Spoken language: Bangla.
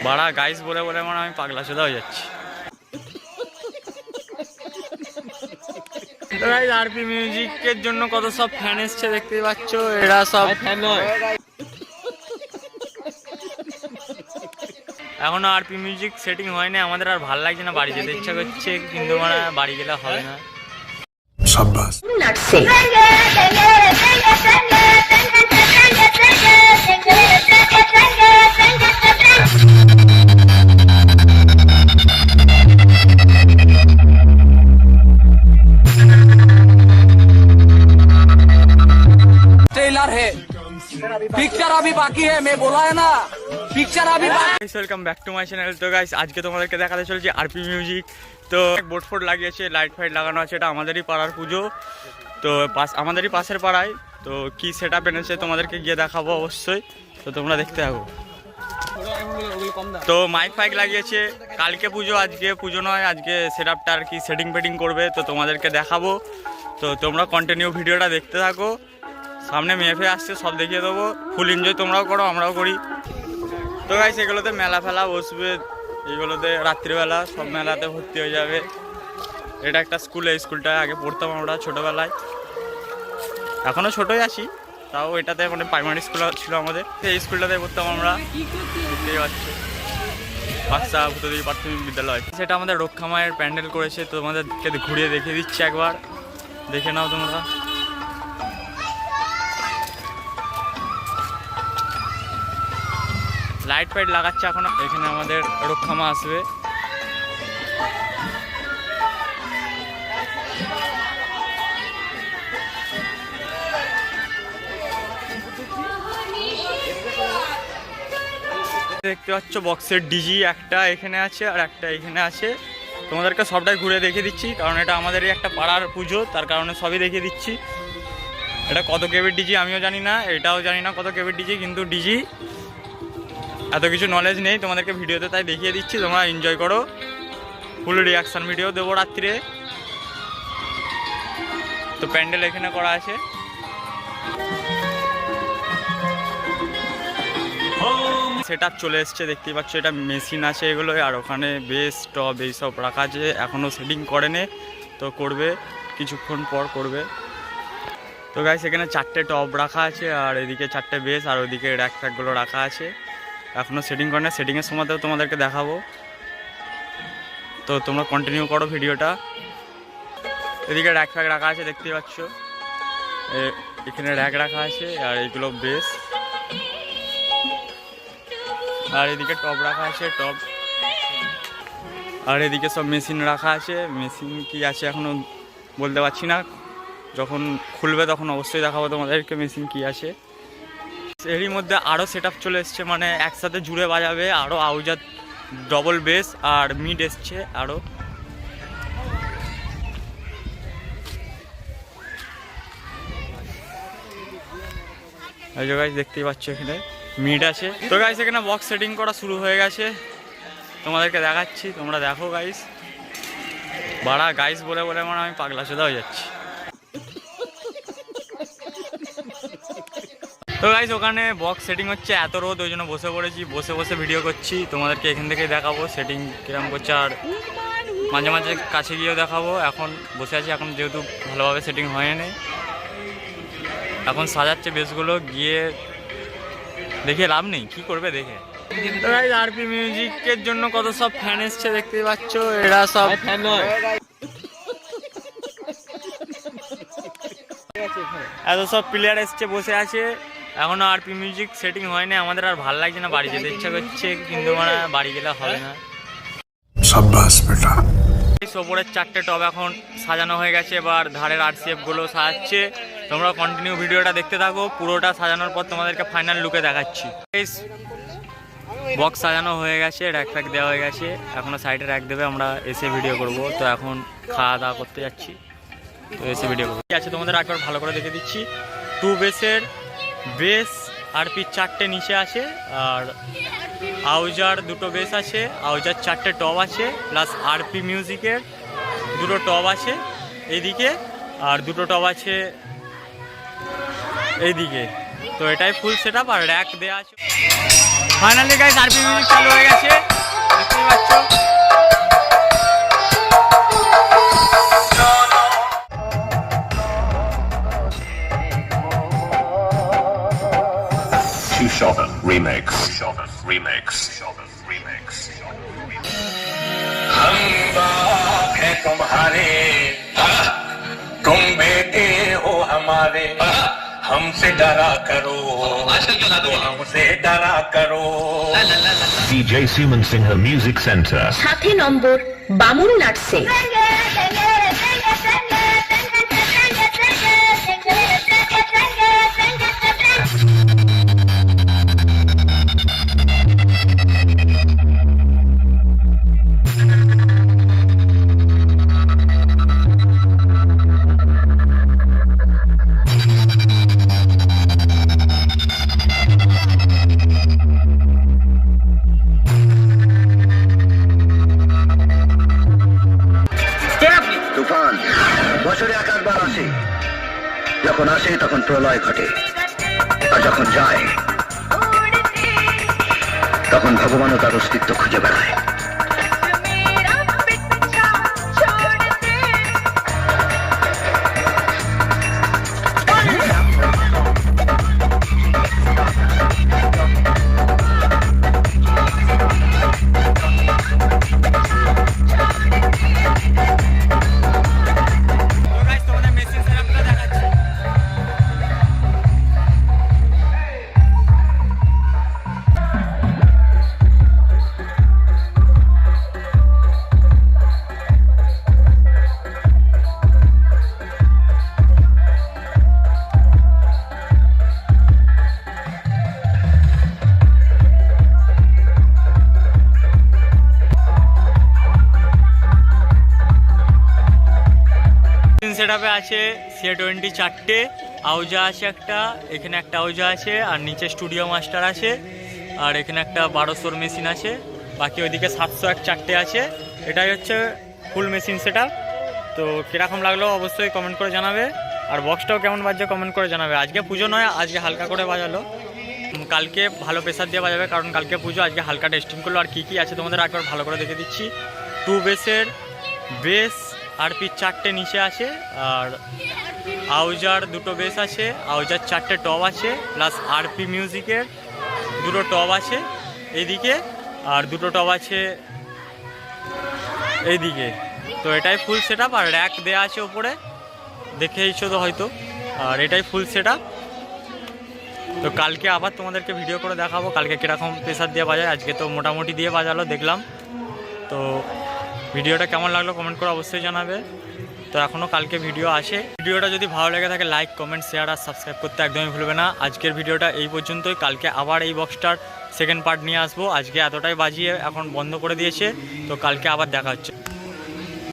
বাড়া গাইস বলে বলে মানে আমি পাগলা সোজা হয়ে যাচ্ছি। তো গাইস আরপি মিউজিকের জন্য কত সব ফ্যান এসছে দেখতেই পাচ্ছ, এরা সব ফ্যান নয়। এখনো আরপি মিউজিক সেটিং হয়নি, আমাদের আর ভালো লাগছে না, বাড়ি যেতে ইচ্ছা করছে, কিন্তু মানে বাড়ি গেলে হবে না। शाबाश। ट्रेलर है, पिक्चर अभी बाकी है, मैं बोला है ना, पिक्चर अभी बाकी। Welcome back to my channel. তো গাইস আজকে তোমাদেরকে দেখাতে চলছে আরপি মিউজিক। তো বোর্ড ফোর্ড লাগিয়েছে, লাইট ফাইট লাগানো আছে, এটা আমাদেরই পাড়ার পুজো, তো আমাদেরই পাশের পাড়ায়। তো কি সেট আপ এনেছে তোমাদেরকে গিয়ে দেখাবো অবশ্যই, তো তোমরা দেখতে থাকো। তো মাইক ফাইক লাগিয়েছে, কালকে পুজো, আজকে পুজো নয়, আজকে সেট আপটা আর কি সেটিং ফেটিং করবে, তো তোমাদেরকে দেখাবো। তো তোমরা কন্টিনিউ ভিডিওটা দেখতে থাকো, সামনে মেয়ে আসছে, সব দেখিয়ে দেবো, ফুল এনজয় তোমরাও করো আমরাও করি। তো গাইস এগুলোতে মেলা ফেলা বসবে, এইগুলোতে রাত্রিবেলা সব মেলাতে ভর্তি হয়ে যাবে। এটা একটা স্কুল, এই স্কুলটায় আগে পড়তাম আমরা ছোটোবেলায়, এখনও ছোটোই আছি, তাও এটাতে মানে প্রাইমারি স্কুল ছিল আমাদের, এই স্কুলটাতে পড়তাম আমরা, বুঝতেই পারছি, বাচ্চা ভূতদেবী প্রাথমিক বিদ্যালয়। সেটা আমাদের রক্ষা মায়ের প্যান্ডেল করেছে, তো তোমাদেরকে ঘুরিয়ে দেখিয়ে দিচ্ছি, একবার দেখে নাও তোমরা। লাইট ফাইট লাগাচ্ছে এখন, এখানে আমাদের রক্ষা মা আসবে। দেখতে পাচ্ছ বক্সের ডিজি একটা এখানে আছে আর একটা এখানে আছে, তোমাদেরকে সবটাই ঘুরে দেখিয়ে দিচ্ছি, কারণ এটা আমাদেরই একটা পাড়ার পুজো, তার কারণে সবই দেখিয়ে দিচ্ছি। এটা কত কেবির ডিজি আমিও জানি না, এটাও জানি না কত কেবির ডিজি, কিন্তু ডিজি এত কিছু নলেজ নেই তোমাদেরকে ভিডিওতে, তাই দেখিয়ে দিচ্ছি, তোমরা এনজয় করো। ফুল রিয়াকশান ভিডিও দেবো রাত্রিরে। তো প্যান্ডেল এখানে করা আছে, সেট আপ চলে এসছে দেখতেই পাচ্ছ, এটা মেশিন আছে এগুলো, আর ওখানে বেস টপ এইসব রাখা আছে, এখনও সেটিং করেনি, তো করবে কিছুক্ষণ পর করবে। তো গাইস এখানে 4টে টপ রাখা আছে, আর এদিকে 4টে বেস, আর ওইদিকে র্যাক ফ্যাকগুলো রাখা আছে, এখনও সেটিং করে না, সেটিংয়ের সময়তেও তোমাদেরকে দেখাবো, তো তোমরা কন্টিনিউ করো ভিডিওটা। এদিকে র্যাক ফ্যাক রাখা আছে দেখতেই পাচ্ছ, এখানে র্যাক রাখা আছে, আর এইগুলো বেস, আর এদিকে টপ রাখা আছে টপ, আর এদিকে সব মেশিন রাখা আছে। মেশিন কি আছে এখনও বলতে পারছি না, যখন খুলবে তখন অবশ্যই দেখাবো তোমাদেরকে মেশিন কি আছে। এরই মধ্যে আরও সেট আপ চলে এসছে, মানে একসাথে জুড়ে বাজাবে, আরও আউজার ডবল বেস আর মিড এসছে আরও। এই যে গাইস দেখতেই পাচ্ছ এখানে মিড আছে। তো গাইস এখানে বক্স সেটিং করা শুরু হয়ে গেছে, তোমাদেরকে দেখাচ্ছি, তোমরা দেখো গাইস। বাড়া গাইস বলে বলে মানে আমি পাগলা সোজা হয়ে যাচ্ছি। তো গাইস ওখানে বক্স সেটিং হচ্ছে, এত রোদ ওই জন্য বসে পড়েছি, বসে বসে ভিডিও করছি, তোমাদেরকে এখান থেকে দেখাবো সেটিং কিরকম করছে, আর মাঝে মাঝে কাছে গিয়েও দেখাবো। এখন বসে আছি, এখন যেহেতু ভালোভাবে সেটিং হয়নি, এখন সাজাচ্ছে বেসগুলো, গিয়ে দেখে লাভ নেই, কি করবে দেখে। তো গাইস আরপি মিউজিকের জন্য কত সব ফ্যান এসছে দেখতেই পাচ্ছ, এরা সব ফ্যান নয়, এত সব প্লেয়ার এসছে বসে আছে, এখনো আরপি মিউজিক সেটিং হয়নি, আমাদের আর ভালো লাগছে না, বাড়ি যেতে ইচ্ছা করছে, কিন্তু মানে বাড়ি গেলে হবে না। शाबाश बेटा। ওপরের 4টে টপ এখন সাজানো হয়ে গেছে, এবার ধারের আরসিএফ গুলো সাজাচ্ছে, তোমরা কন্টিনিউ ভিডিওটা দেখতে থাকো, পুরোটা সাজানোর পর তোমাদেরকে ফাইনাল লুকে দেখাচ্ছি। বক্স সাজানো হয়ে গেছে, র্যাক ফ্যাক দেওয়া হয়ে গেছে, এখনো সাইডে র্যাক দেবে, আমরা এসে ভিডিও করব। তো এখন খাওয়া দাওয়া করতে যাচ্ছি, তো এসে ভিডিও করবো। ঠিক আছে, তোমাদের একবার ভালো করে দেখে দিচ্ছি। 2 বেসের বেস আরপি 4টে নিচে আছে, আর আউজার 2টো বেস আছে, আউজার 4টে টপ আছে, প্লাস আরপি মিউজিকের 2টো টপ আছে এইদিকে, আর 2টো টপ আছে এইদিকে। তো এটাই ফুল সেট আপ, আর র্যাক দেওয়া আছে। ফাইনালি গাইস আরপি মিউজিক চালু হয়ে গেছে। Shoven remix. Shoven remix. Shoven remix. हम बाप हैं तुम्हारे, तुम बेटे हो हमारे, हमसे डरा करो, तो हमसे डरा करो। DJ Suman Singha Music Center. 7 নম্বর বামুন নার্সিং। তুফান বছরে একবার আসে, যখন আসে তখন প্রলয় ঘটে, আর যখন যায় তখন ভগবানও তার অস্তিত্ব খুঁজে বেড়ায়। তোমাদের মেশিন সেটআপটা দেখাচ্ছি। সেটআপে আছে C20 চারটে, আউজা আছে একটা, এখানে একটা আউজা আছে, আর নিচে স্টুডিও মাস্টার আছে, আর এখানে একটা 1200 মেশিন আছে, বাকি ওইদিকে 701 চারটে আছে। এটাই হচ্ছে ফুল মেশিন সেটআপ। তো কীরকম লাগলো অবশ্যই কমেন্ট করে জানাবে, আর বক্সটাও কেমন বাজছে কমেন্ট করে জানাবে। আজকে পুজো নয়, আজকে হালকা করে বাজালো, কালকে ভালো প্রেসার দিয়ে বাজাবে, কারণ কালকে পুজো, আজকে হালকা টেস্টিং করলো। আর কী কী আছে তোমাদের একবার ভালো করে দেখে দিচ্ছি। 2 বেসের বেস আরপি 4টে নিচে আছে, আর আউজার 2টো বেস আছে, আউজার 4টে টপ আছে, প্লাস আরপি মিউজিকের 2টো টপ আছে এইদিকে, আর 2টো টপ আছে এইদিকে। তো এটাই ফুল সেটআপ, আর র্যাক দেওয়া আছে ওপরে, দেখেইছো তো হয়তো। আর এটাই ফুল সেটআপ। তো কালকে আবার তোমাদেরকে ভিডিও করে দেখাবো কালকে কীরকম প্রেসার দিয়ে বাজায়। আজকে তো মোটামুটি দিয়ে বাজালো দেখলাম। তো ভিডিওটা কেমন লাগলো কমেন্ট করে অবশ্যই জানাবে। তো এখনও কালকে ভিডিও আসে। ভিডিওটা যদি ভালো লেগে থাকে লাইক কমেন্ট শেয়ার আর সাবস্ক্রাইব করতে একদমই ভুলবে না। আজকের ভিডিওটা এই পর্যন্তই। কালকে আবার এই বক্সটার সেকেন্ড পার্ট নিয়ে আসবো। আজকে এতটাই বাজিয়ে এখন বন্ধ করে দিয়েছে, তো কালকে আবার দেখা হচ্ছে।